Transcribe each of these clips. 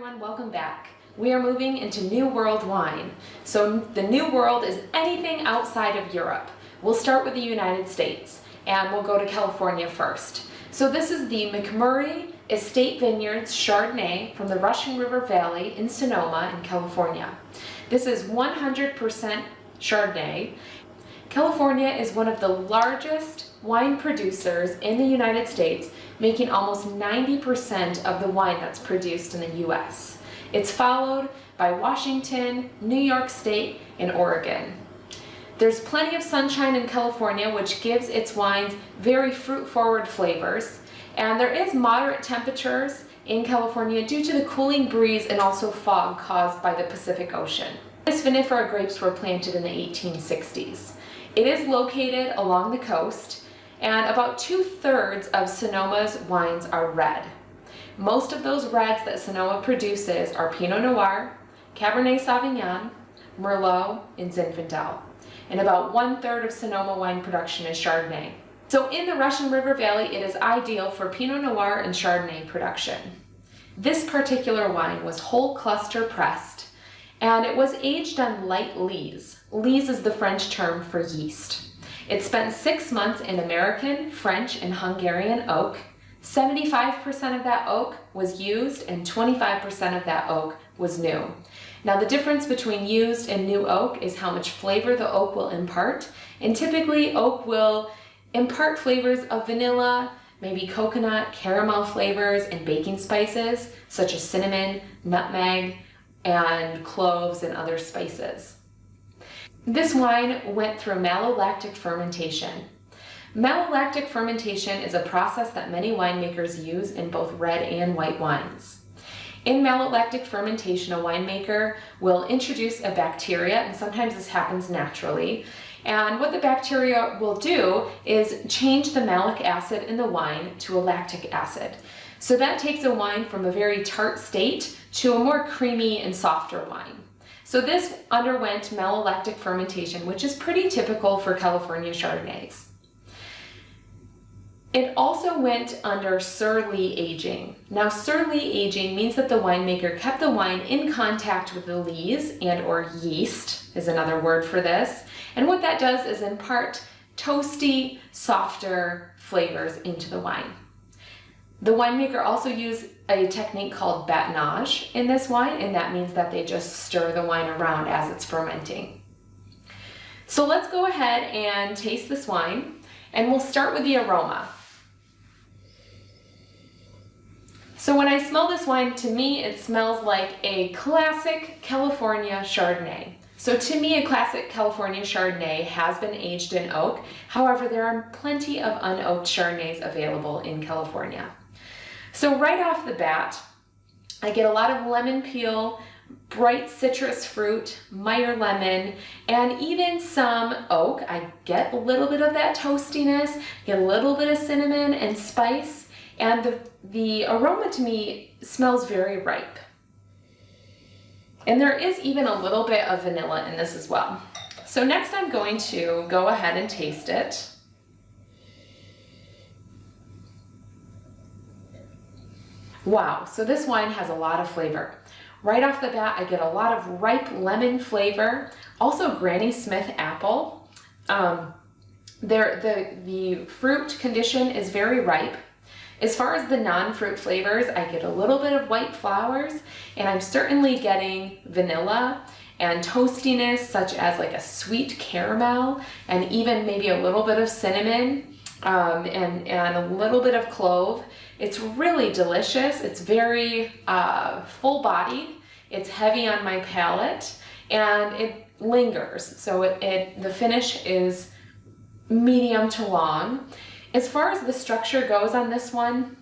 everyone, welcome back. We are moving into New World wine. So the New World is anything outside of Europe. We'll start with the United States and we'll go to California first. So this is the MacMurray Estate Vineyards Chardonnay from the Russian River Valley in Sonoma in California. This is 100% Chardonnay. California is one of the largest wine producers in the United States, making almost 90% of the wine that's produced in the US. It's followed by Washington, New York State, and Oregon. There's plenty of sunshine in California, which gives its wines very fruit-forward flavors. And there is moderate temperatures in California due to the cooling breeze and also fog caused by the Pacific Ocean. This vinifera grapes were planted in the 1860s. It is located along the coast, and about 2/3 of Sonoma's wines are red. Most of those reds that Sonoma produces are Pinot Noir, Cabernet Sauvignon, Merlot, and Zinfandel. And about 1/3 of Sonoma wine production is Chardonnay. So in the Russian River Valley, it is ideal for Pinot Noir and Chardonnay production. This particular wine was whole cluster pressed, and it was aged on light lees. Lees is the French term for yeast. It spent 6 months in American, French, and Hungarian oak. 75% of that oak was used and 25% of that oak was new. Now the difference between used and new oak is how much flavor the oak will impart. And typically oak will impart flavors of vanilla, maybe coconut, caramel flavors, and baking spices such as cinnamon, nutmeg, and cloves and other spices. This wine went through malolactic fermentation. Malolactic fermentation is a process that many winemakers use in both red and white wines. In malolactic fermentation, a winemaker will introduce a bacteria, and sometimes this happens naturally. And what the bacteria will do is change the malic acid in the wine to a lactic acid. So that takes a wine from a very tart state to a more creamy and softer wine. So this underwent malolactic fermentation, which is pretty typical for California Chardonnays. It also went under Sur Lie Aging. Now, Sur Lie Aging means that the winemaker kept the wine in contact with the lees, and or yeast is another word for this. And what that does is impart toasty, softer flavors into the wine. The winemaker also used a technique called batonnage in this wine, and that means that they just stir the wine around as it's fermenting. So let's go ahead and taste this wine, and we'll start with the aroma. So when I smell this wine, to me it smells like a classic California Chardonnay. So to me, a classic California Chardonnay has been aged in oak. However, there are plenty of unoaked Chardonnays available in California. So right off the bat, I get a lot of lemon peel, bright citrus fruit, Meyer lemon, and even some oak. I get a little bit of that toastiness, get a little bit of cinnamon and spice, and the aroma to me smells very ripe. And there is even a little bit of vanilla in this as well. So next I'm going to go ahead and taste it. Wow, so this wine has a lot of flavor. Right off the bat, I get a lot of ripe lemon flavor, also Granny Smith apple. The fruit condition is very ripe. As far as the non-fruit flavors, I get a little bit of white flowers, and I'm certainly getting vanilla and toastiness, such as like a sweet caramel, and even maybe a little bit of cinnamon, and a little bit of clove. It's really delicious. It's very full-bodied. It's heavy on my palate, and it lingers. So the finish is medium to long. As far as the structure goes on this one,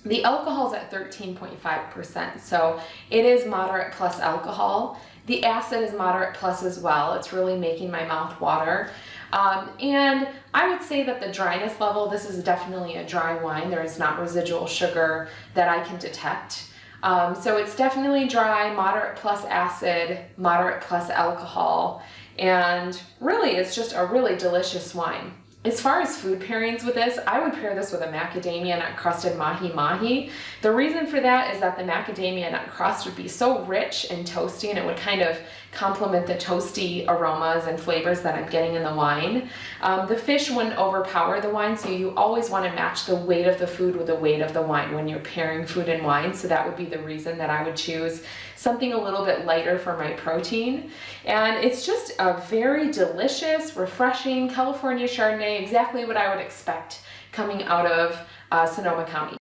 the alcohol is at 13.5%, so it is moderate plus alcohol. The acid is moderate plus as well. It's really making my mouth water. And I would say that the dryness level, this is definitely a dry wine. There is not residual sugar that I can detect. So it's definitely dry, moderate plus acid, moderate plus alcohol, and really it's just a really delicious wine. As far as food pairings with this, I would pair this with a macadamia nut crusted mahi-mahi. The reason for that is that the macadamia nut crust would be so rich and toasty, and it would kind of complement the toasty aromas and flavors that I'm getting in the wine. The fish wouldn't overpower the wine, so you always want to match the weight of the food with the weight of the wine when you're pairing food and wine. So that would be the reason that I would choose something a little bit lighter for my protein. And it's just a very delicious, refreshing California Chardonnay, exactly what I would expect coming out of Sonoma County.